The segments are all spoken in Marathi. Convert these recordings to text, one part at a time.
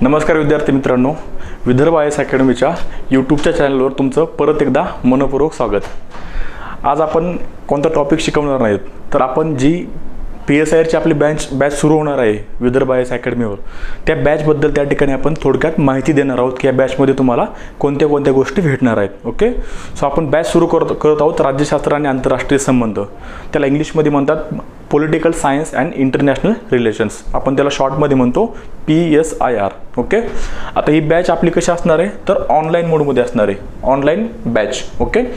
नमस्कार विद्यार्थी मित्रांनो, विदर्भ IAS अकॅडमीच्या यूट्यूबच्या चॅनलवर तुमचं परत एकदा मनपूर्वक स्वागत. आज आपण कोणता टॉपिक शिकवणार नाहीत, तर आपण जी PSIRची आपली बॅच सुरू होणार आहे विदर्भ IAS अकॅडमीवर, त्या बॅचबद्दल त्या ठिकाणी आपण थोडक्यात माहिती देणार आहोत की या बॅचमध्ये तुम्हाला कोणत्या कोणत्या गोष्टी भेटणार आहेत. ओके, सो आपण बॅच सुरू करत आहोत राज्यशास्त्र आणि आंतरराष्ट्रीय संबंध, त्याला इंग्लिशमध्ये म्हणतात political science and international relations, आपण त्याला शॉर्टमध्ये म्हणतो PSIR. ओके, आता ही बॅच आपली कशी असणार आहे, तर ऑनलाईन मोडमध्ये असणार आहे, ऑनलाईन बॅच. ओके,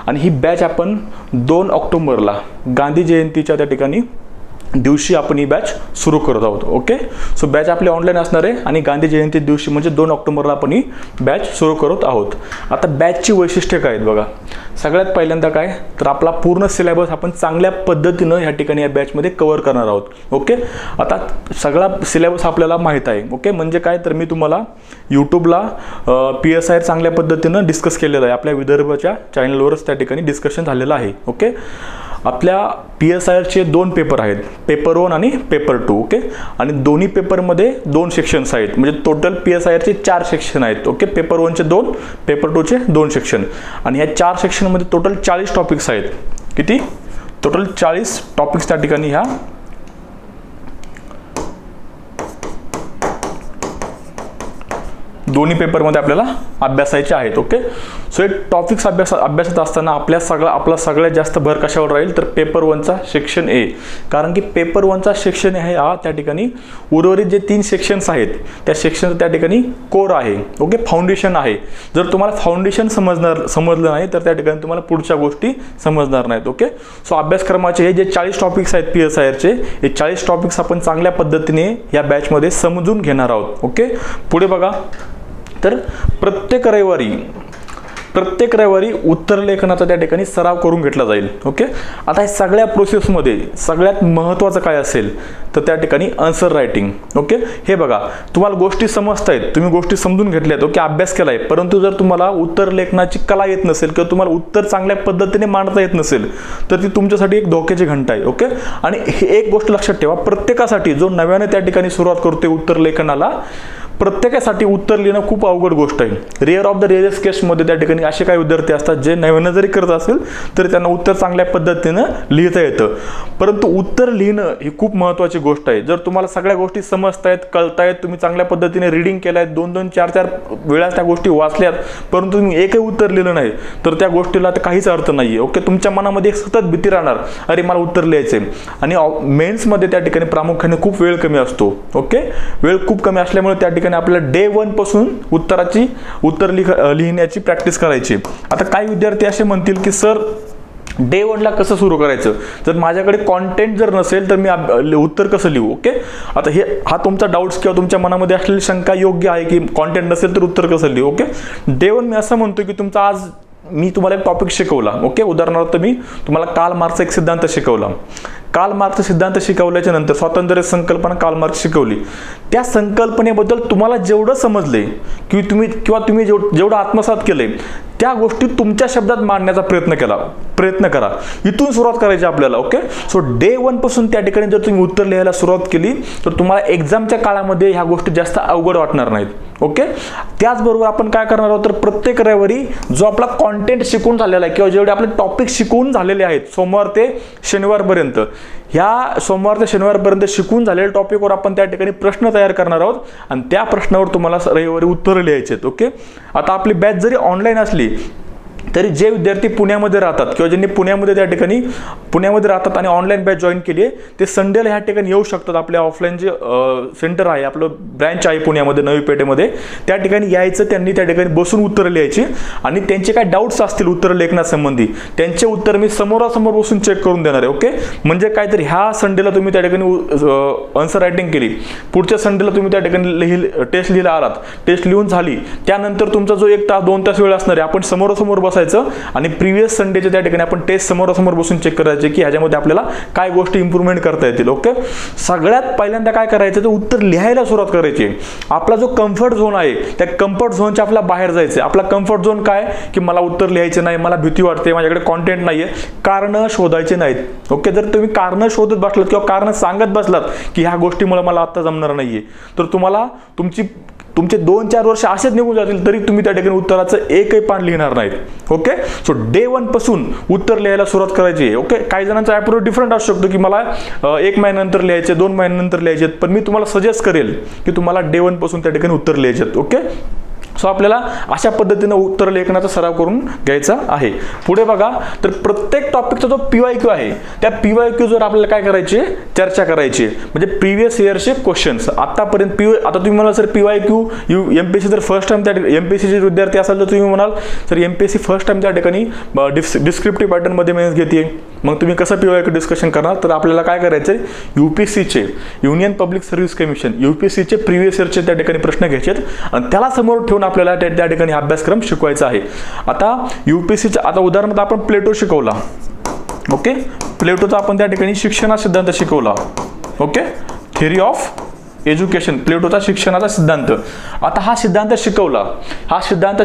आणि ही बॅच आपण 2 ऑक्टोबरला गांधी जयंतीच्या त्या ठिकाणी दिवशी आपण ही बॅच सुरू करत आहोत. ओके, सो बॅच आपली ऑनलाईन असणार आहे आणि गांधी जयंती दिवशी म्हणजे 2 ऑक्टोबरला आपण ही बॅच सुरू करत आहोत. आता बॅचची वैशिष्ट्ये काय आहेत बघा. सगळ्यात पहिल्यांदा काय, तर आपला पूर्ण सिलेबस आपण चांगल्या पद्धतीनं ह्या ठिकाणी या बॅचमध्ये कव्हर करणार आहोत. ओके, आता सगळा सिलेबस आपल्याला माहीत आहे. ओके, म्हणजे काय, तर मी तुम्हाला यूट्यूबला PSIR चांगल्या पद्धतीनं डिस्कस केलेलं आहे, आपल्या विदर्भाच्या चॅनलवरच त्या ठिकाणी डिस्कशन झालेलं आहे. ओके, आपल्या PSIRचे 2 पेपर आहेत, पेपर 1 आणि पेपर 2. ओके, आणि दोन्ही पेपरमध्ये 2 सेक्शन्स आहेत, म्हणजे टोटल PSIRचे 4 सेक्शन आहेत. ओके, पेपर 1चे 2, पेपर 2चे 2 सेक्शन, आणि या 4 सेक्शनमध्ये टोटल 40 टॉपिक्स आहेत. किती? टोटल 40 टॉपिक्स त्या ठिकाणी ह्या दोन्ही पेपरमध्ये आपल्याला अभ्यासायचे आहेत. ओके, सो हे टॉपिक्स अभ्यासत असताना आपला सगळ्यात जास्त भर कशावर राहील, तर पेपर 1चा सेक्शन ए, कारण की पेपर 1चा सेक्शन आहे हा त्या ठिकाणी उर्वरित जे 3 सेक्शन्स आहेत त्या सेक्शन त्या ठिकाणी कोर आहे. ओके, फाउंडेशन आहे. जर तुम्हाला फाउंडेशन समजलं नाही तर त्या ठिकाणी तुम्हाला पुढच्या गोष्टी समजणार नाहीत. ओके, सो अभ्यासक्रमाचे हे जे 40 टॉपिक्स आहेत PSIRचे, हे 40 टॉपिक्स आपण चांगल्या पद्धतीने या बॅचमध्ये समजून घेणार आहोत. ओके, पुढे बघा, तर प्रत्येक रविवारी उत्तर लेखनाचा त्या ठिकाणी सराव करून घेतला जाईल. ओके, आता या सगळ्या प्रोसेसमध्ये सगळ्यात महत्त्वाचं काय असेल, तर त्या ठिकाणी आन्सर रायटिंग. ओके, हे बघा, तुम्हाला गोष्टी समजतायत, तुम्ही गोष्टी समजून घेतल्यात, ओके, अभ्यास केलाय, परंतु जर तुम्हाला उत्तर लेखनाची कला येत नसेल किंवा तुम्हाला उत्तर चांगल्या पद्धतीने मांडता येत नसेल तर ती तुमच्यासाठी एक धोक्याची घंटा आहे. ओके, आणि हे एक गोष्ट लक्षात ठेवा, प्रत्येकासाठी जो नव्याने त्या ठिकाणी सुरुवात करतोय उत्तर लेखनाला, प्रत्येकासाठी उत्तर लिहिणं खूप अवघड गोष्ट आहे. रेअर ऑफ द रेअरेस्ट केसमध्ये त्या ठिकाणी असे काही विद्यार्थी असतात जे नव्यानं जरी करत असेल तरी त्यांना उत्तर चांगल्या पद्धतीनं लिहिता येतं, परंतु उत्तर लिहिणं ही खूप महत्त्वाची गोष्ट आहे. जर तुम्हाला सगळ्या गोष्टी समजतायत, कळतायत, तुम्ही चांगल्या पद्धतीने रीडिंग केलाय, 2-2, 4-4 वेळा त्या गोष्टी वाचल्यात, परंतु तुम्ही एकही उत्तर लिहिलं नाही तर त्या गोष्टीला तर काहीच अर्थ नाही आहे. ओके, तुमच्या मनामध्ये एक सतत भीती राहणार, अरे मला उत्तर लिहायचे. आणि मेन्समध्ये त्या ठिकाणी प्रामुख्याने खूप वेळ कमी असतो. ओके, वेळ खूप कमी असल्यामुळे त्या ठिकाणी आपल्याला डे 1 पासून उत्तर लिहिण्याची प्रॅक्टिस करायची. आता काही विद्यार्थी असे म्हणतील की सर डे 1ला कसं सुरू करायचं, जर माझ्याकडे कॉन्टेंट जर नसेल तर मी उत्तर कसं लिहू. ओके, आता हा तुमचा डाऊट्स किंवा तुमच्या मनामध्ये असलेली शंका योग्य आहे की कॉन्टेंट नसेल तर उत्तर कसं लिहू. ओके, डे 1 मी असं म्हणतो की तुमचा आज मी तुम्हाला एक टॉपिक शिकवला. ओके, उदाहरणार्थ मी तुम्हाला कार्ल मार्क्सचा एक सिद्धांत शिकवला. कार्ल मार्क्सचा सिद्धांत शिकवल्याच्या नंतर स्वातंत्र्य संकल्पना कार्ल मार्क्स शिकवली. त्या संकल्पनेबद्दल तुम्हाला जेवढं समजले किंवा तुम्ही जेवढं आत्मसात केले त्या गोष्टी तुमच्या शब्दात मांडण्याचा प्रयत्न करा. इथून सुरुवात करायची आपल्याला. ओके, सो डे 1 पासून त्या ठिकाणी जर तुम्ही उत्तर लिहायला सुरुवात केली तर तुम्हाला एक्झामच्या काळामध्ये ह्या गोष्टी जास्त अवघड वाटणार नाहीत. ओके, त्याचबरोबर आपण काय करणार आहोत, तर प्रत्येक रविवारी जो आपला कॉन्टेंट शिकून झालेला आहे किंवा जेवढे आपले टॉपिक शिकून झालेले आहेत सोमवार ते शनिवारपर्यंत, ह्या सोमवार ते शनिवारपर्यंत शिकून झालेल्या टॉपिकवर आपण त्या ठिकाणी प्रश्न तयार करणार आहोत आणि त्या प्रश्नावर तुम्हाला रविवारी उत्तरं लिहायची आहेत. ओके, आता आपली बॅच जरी ऑनलाईन असली तरी जे विद्यार्थी पुण्यामध्ये राहतात किंवा ज्यांनी पुण्यामध्ये राहतात आणि ऑनलाईन बॅच जॉईन केली आहे ते संडेला ह्या ठिकाणी येऊ शकतात. आपल्या ऑफलाईन जे सेंटर आहे, आपलं ब्रँच आहे पुण्यामध्ये नवी पेठेमध्ये, त्या ठिकाणी यायचं, त्यांनी त्या ठिकाणी बसून उत्तरं लिहायची आणि त्यांचे काय डाऊट्स असतील उत्तर लेखनासंबंधी त्यांचे उत्तर मी समोरासमोर बसून चेक करून देणार आहे. ओके, म्हणजे काय, तर ह्या संडेला तुम्ही त्या ठिकाणी आन्सर रायटिंग केली, पुढच्या संडेला तुम्ही त्या ठिकाणी टेस्ट लिहिला आलात, टेस्ट लिहून झाली, त्यानंतर तुमचा जो 1 तास 2 तास वेळ असणार आहे, आपण समोरासमोर बसायचं आणि प्रिव्हियस संडेच्या त्या ठिकाणी आपण टेस्ट समोरासमोर बसून चेक करायचे की ह्याच्यामध्ये आपल्याला काय गोष्टी इम्प्रूव्हमेंट करता येतील. ओके, सगळ्यात पहिल्यांदा काय करायचं तर उत्तर लिहायला सुरुवात करायची. आपला जो कम्फर्ट झोन आहे त्या कम्फर्ट झोनच्या आपल्या बाहेर जायचं. आपला कम्फर्ट झोन काय की मला उत्तर लिहायचं नाही, मला भीती वाटते, माझ्याकडे कॉन्टेंट नाहीये, कारण शोधायचे नाहीत. ओके, जर तुम्ही कारण शोधत बसलात किंवा कारण सांगत बसलात की ह्या गोष्टीमुळे मला आता जमणार नाहीये, तर तुम्हाला तुमचे 2-4 वर्ष असेच निघून जातील तरी तुम्ही त्या ठिकाणी उत्तराचं एकही पान लिहिणार नाहीत. ओके, सो डे 1 पासून उत्तर लिहायला सुरुवात करायची आहे. ओके, काही जणांचा अप्रोच डिफरंट असू शकतो की मला 1 महिन्यानंतर लिहायचे, 2 महिन्यानंतर लिहायचे, पण मी तुम्हाला सजेस्ट करेल की तुम्हाला डे 1 पासून त्या ठिकाणी उत्तर लिहायचे. ओके, सो आपल्याला अशा पद्धतीनं उत्तर लेखनाचा सराव करून घ्यायचा आहे. पुढे बघा, तर प्रत्येक टॉपिकचा जो PYQ आहे त्या PYQवर आपल्याला काय करायचे, चर्चा करायची. म्हणजे प्रिव्हियस इयरचे क्वेश्चन्स आतापर्यंत आता तुम्ही म्हणाल सर PYQ MPSC जर फर्स्ट टाइम त्या MPSCचे विद्यार्थी असाल तर तुम्ही म्हणाल सर MPSC फर्स्ट टाइम त्या ठिकाणी डिस्क्रिप्टिव्ह पॅटर्नमध्ये मेन्स घेते, मग तुम्ही कसं PYQ डिस्कशन करणार. तर आपल्याला काय करायचं, UPSCचे युनियन पब्लिक सर्व्हिस कमिशन UPSCचे प्रिव्हियस इयरचे त्या ठिकाणी प्रश्न घ्यायचे आणि त्याला समोर ठेवून आपल्याला त्या ठिकाणी अभ्यासक्रम शिकवायचा आहे. आता UPSCचा आता उदाहरणार्थ आपण प्लेटो शिकवला. ओके, प्लेटोचा आपण त्या ठिकाणी शिक्षण सिद्धांत शिकवला. ओके, थिअरी ऑफ एज्युकेशन, प्लेटोचा शिक्षणाचा सिद्धांत. आता हा सिद्धांत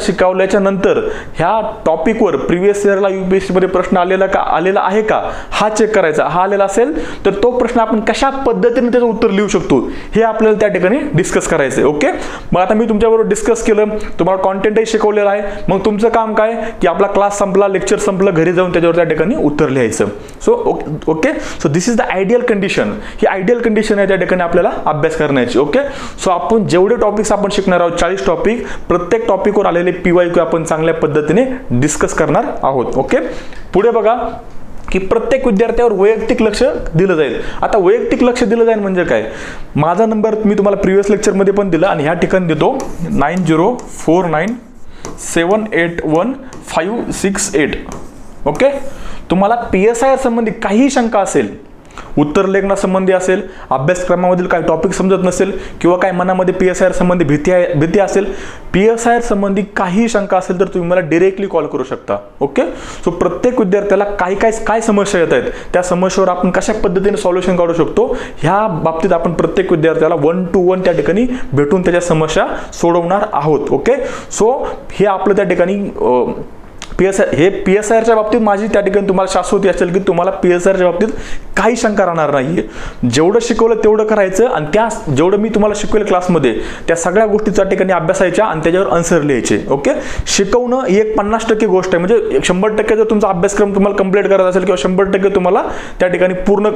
शिकवल्याच्या नंतर ह्या टॉपिकवर प्रिव्हियस इयरला UPSC मध्ये प्रश्न आलेला आहे का हा चेक करायचा. हा आलेला असेल तर तो प्रश्न आपण कशा पद्धतीने त्याचं उत्तर लिहू शकतो हे आपल्याला त्या ठिकाणी डिस्कस करायचं आहे. ओके, मग आता मी तुमच्याबरोबर डिस्कस केलं, तुम्हाला कॉन्टेंटही शिकवलेला आहे. मग तुमचं काम काय की आपला क्लास संपला, लेक्चर संपलं, घरी जाऊन त्याच्यावर त्या ठिकाणी उत्तर लिहायचं. So okay, so this is the ideal condition. He ideal condition आहे त्या ठिकाणी आपल्याला अभ्यास करण्याची. ओके, सो आपण जेवढे टॉपिक्स आपण शिकणार आहोत 40 टॉपिक, प्रत्येक टॉपिकवर आलेले PYQ आपण चांगल्या पद्धतीने डिस्कस करणार आहोत. ओके, पुढे बघा की प्रत्येक विद्यार्थ्यावर वैयक्तिक लक्ष दिलं जाईल. आता वैयक्तिक लक्ष दिलं जाईल म्हणजे काय, माझा नंबर मी तुम्हाला प्रिव्हियस लेक्चरमध्ये पण दिला आणि ह्या ठिकाणी देतो 9049781568. ओके, तुम्हाला PSIR संबंधी काही शंका असेल, उत्तर लेखनासंबंधी असेल, अभ्यासक्रमामधील काही टॉपिक समजत नसेल किंवा काही मनामध्ये PSIR संबंधी भीती असेल, PSIR संबंधी काही शंका असेल तर तुम्ही मला डायरेक्टली कॉल करू शकता. ओके, सो प्रत्येक विद्यार्थ्याला काय समस्या येत आहेत त्या समस्येवर आपण कशा पद्धतीने सॉल्युशन काढू शकतो ह्या बाबतीत आपण प्रत्येक विद्यार्थ्याला 1 to 1 त्या ठिकाणी भेटून त्याच्या समस्या सोडवणार आहोत. ओके, सो हे आपलं त्या ठिकाणी PSIRच्या बाबतीत माझी त्या ठिकाणी तुम्हाला शाश्वती असेल की तुम्हाला PSIRच्या बाबतीत काही शंका राहणार नाहीये. जेवढं शिकवलं तेवढं करायचं आणि जेवढं मी तुम्हाला शिकवलं क्लासमध्ये त्या सगळ्या गोष्टी त्या ठिकाणी अभ्यासायच्या आणि त्याच्यावर आन्सर लिहायचे. ओके, शिकवणं ही एक 50% गोष्ट आहे. म्हणजे 100% जर तुमचा अभ्यासक्रम तुम्हाला कंप्लीट करायचा असेल किंवा 100% तुम्हाला त्या ठिकाणी पूर्ण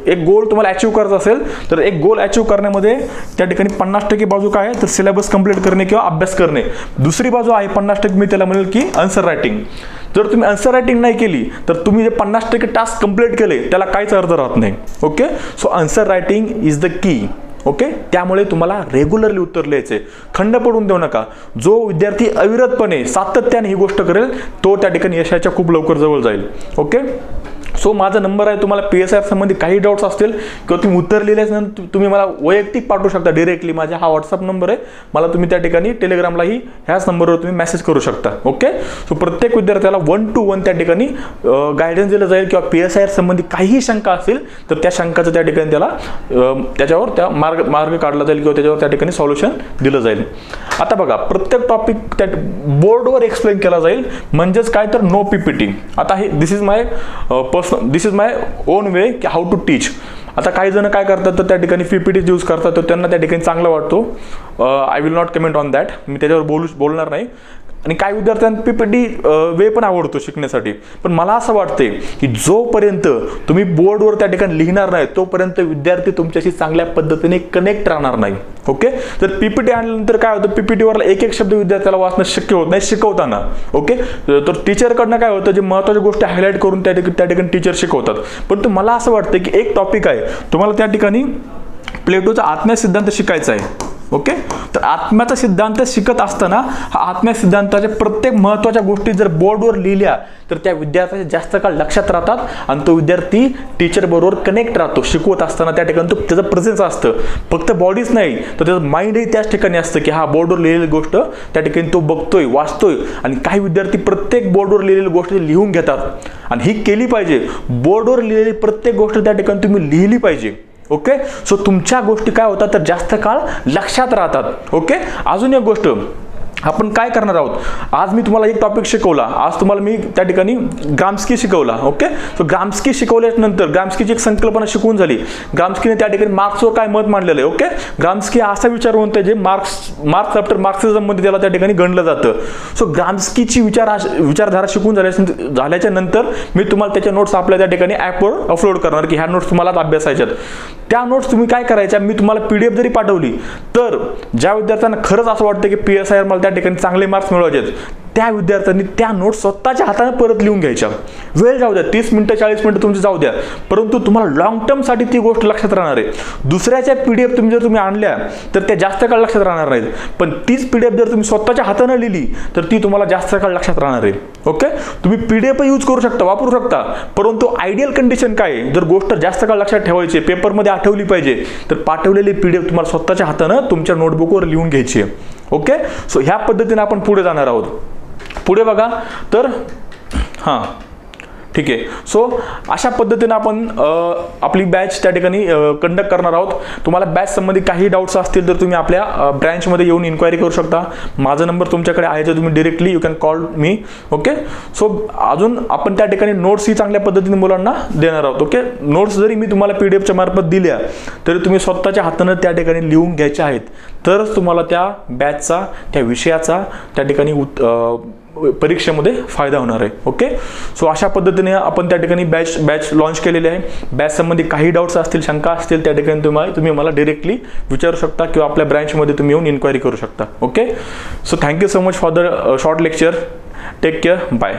एक गोल तुम्हाला अचीव्ह करायचा असेल तर एक गोल अचीव्ह करण्यामध्ये त्या ठिकाणी 50% बाजू काय आहे तर सिलेबस कंप्लीट करणे किंवा अभ्यास करणे. दुसरी बाजू आहे 50% मी त्याला म्हणेल की आन्सर रायटिंग. जर तुम्ही आन्सर रायटिंग नाही केली तर तुम्ही जे 50% टास्क कंप्लीट केले त्याला काहीच अर्थ राहत नाही. Okay, so answer writing is the key. Okay, त्यामुळे तुम्हाला रेग्युलरली उत्तर लिहायचे, खंड पडून देऊ नका. जो विद्यार्थी अविरतपणे सातत्याने ही गोष्ट करेल तो त्या ठिकाणी यशाच्या खूप लवकर जवळ जाईल. ओके, सो माझा नंबर आहे, तुम्हाला PSIR संबंधी काही डाऊट्स असतील किंवा तुम्ही उत्तर लिहिल्यानंतर तुम्ही मला वैयक्तिक पाठवू शकता डायरेक्टली. माझा हा व्हॉट्सअप नंबर आहे, मला तुम्ही त्या ठिकाणी टेलिग्रामलाही ह्याच नंबरवर तुम्ही मेसेज करू शकता. ओके, सो प्रत्येक विद्यार्थ्याला 1 to 1 त्या ठिकाणी गायडन्स दिलं जाईल किंवा PSIR संबंधी काही शंका असेल तर त्या शंकाचं त्या ठिकाणी त्याला त्याच्यावर त्या मार्ग काढला जाईल किंवा त्याच्यावर त्या ठिकाणी सॉल्युशन दिलं जाईल. आता बघा, प्रत्येक टॉपिक त्या बोर्डवर एक्सप्लेन केला जाईल, म्हणजेच काय तर नो PPT. आता हे दिस इज माय ओन वे की हाऊ टू टीच. आता काही जण काय करतात तर त्या ठिकाणी PPT यूज करतात तर त्यांना त्या ठिकाणी चांगला वाटतो. I will not comment on that, मी त्याच्यावर बोलणार नाही. आणि काही विद्यार्थ्यांना PPT वे पण आवडतो शिकण्यासाठी. पण मला असं वाटतंय की जोपर्यंत तुम्ही बोर्डवर त्या ठिकाणी लिहिणार नाही तोपर्यंत विद्यार्थी तुमच्याशी चांगल्या पद्धतीने कनेक्ट राहणार नाही. ओके, तर PPT आणल्यानंतर काय होतं, PPT वरला एक शब्द विद्यार्थ्याला वाचणं शक्य होत नाही शिकवताना. ओके, तर टीचरकडनं काय होतं, जे महत्त्वाच्या गोष्टी हायलाईट करून त्या ठिकाणी टीचर शिकवतात. पण मला असं वाटतं की एक टॉपिक आहे, तुम्हाला त्या ठिकाणी प्लेटोचा आत्म्या सिद्धांत शिकायचा आहे. ओके. तर आत्म्याचा सिद्धांत शिकत असताना हा आत्म्या सिद्धांताच्या प्रत्येक महत्त्वाच्या गोष्टी जर बोर्डवर लिहिल्या तर त्या विद्यार्थ्याच्या जास्त काळ लक्षात राहतात आणि तो विद्यार्थी टीचर बरोबर कनेक्ट राहतो. शिकवत असताना त्या ठिकाणी तो त्याचं प्रेझेन्स असतं, फक्त बॉडीच नाही तर त्याचं माइंडही त्याच ठिकाणी असतं की हा बोर्डवर लिहिलेली गोष्ट त्या ठिकाणी तो बघतोय, वाचतोय. आणि काही विद्यार्थी प्रत्येक बोर्डवर लिहिलेली गोष्ट लिहून घेतात आणि ही केली पाहिजे. बोर्डवर लिहिलेली प्रत्येक गोष्ट त्या ठिकाणी तुम्ही लिहिली पाहिजे. ओके. सो तुमच्या गोष्टी काय होतात तर जास्त काळ लक्षात राहतात. ओके. अजून एक गोष्ट आपण काय करणार आहोत, आज मी तुम्हाला एक टॉपिक शिकवला, आज तुम्हाला मी त्या ठिकाणी ग्राम्स्की शिकवला. ओके. सो ग्राम्स्की शिकवल्यानंतर ग्राम्स्कीची एक संकल्पना शिकवून झाली. ग्राम्स्कीने त्या ठिकाणी मार्क्सवर काय मत मांडलेलं आहे. ओके. ग्राम्स्की असा विचारवंत आहे जे मार्क्स आफ्टर मार्क्सिझम मध्ये त्याला त्या ठिकाणी गणलं जातं. सो ग्राम्स्कीची विचारधारा शिकून झाल्याच्या नंतर मी तुम्हाला त्याच्या नोट्स आपल्या त्या ठिकाणी ॲपवर अपलोड करणार की ह्या नोट्स तुम्हाला अभ्यासायच्यात. त्या नोट्स तुम्ही काय करायच्या, मी तुम्हाला PDF जरी पाठवली तर ज्या विद्यार्थ्यांना खरंच असं वाटतं की PSIR मला त्या ठिकाणी चांगले मार्क्स मिळवायचे त्या विद्यार्थ्यांनी त्या नोट्स स्वतःच्या हाताने परत लिहून घ्यायच्या. वेळ जाऊ द्या, 30 मिनिटं 40 मिनिटं तुमची जाऊ द्या, परंतु तुम्हाला लॉंग टर्मसाठी ती गोष्ट लक्षात राहणार आहे. दुसऱ्याच्या PDF तुम्ही आणल्या तर त्या जास्त काळ लक्षात राहणार नाहीत, पण तीच PDF जर तुम्ही स्वतःच्या हाताने लिहिली तर ती तुम्हाला जास्त काळ लक्षात राहणार आहे. ओके. तुम्ही PDF यूज करू शकता, वापरू शकता, परंतु आयडियल कंडिशन काय आहे, जर गोष्ट जास्त काळ लक्षात ठेवायची, पेपरमध्ये आठवली पाहिजे तर पाठवलेली PDF तुम्हाला स्वतःच्या हाताने तुमच्या नोटबुकवर लिहून घ्यायची आहे. ओके. सो ह्या पद्धतीने आपण पुढे जाणार आहोत. पुढे बघा तर हां ठीक आहे. सो अशा पद्धतीने आपण आपली बॅच त्या ठिकाणी कंडक्ट करणार आहोत. तुम्हाला बॅच संबंधी काही डाऊट्स असतील तर तुम्ही आपल्या ब्रँचमध्ये येऊन इन्क्वायरी करू शकता. माझा नंबर तुमच्याकडे आहे, तर तुम्ही directly you can call me. Okay. So अजून आपण त्या ठिकाणी नोट्सही चांगल्या पद्धतीने मुलांना देणार आहोत. ओके. नोट्स जरी मी तुम्हाला PDFच्या मार्फत दिल्या तरी तुम्ही स्वतःच्या हाताने त्या ठिकाणी लिहून घ्यायच्या आहेत, तरच तुम्हाला त्या बॅचचा, त्या विषयाचा त्या ठिकाणी परीक्षेमध्ये फायदा होणार आहे. ओके. सो अशा पद्धतीने आपण त्या ठिकाणी बॅच लॉन्च केलेली आहे. बॅच संबंधी काही डाऊट्स असतील, शंका असतील त्या ठिकाणी तुम्ही मला डिरेक्टली विचारू शकता किंवा आपल्या ब्रँचमध्ये तुम्ही येऊन इन्क्वायरी करू शकता. Okay. So thank you so much for the short lecture. Take care. Bye.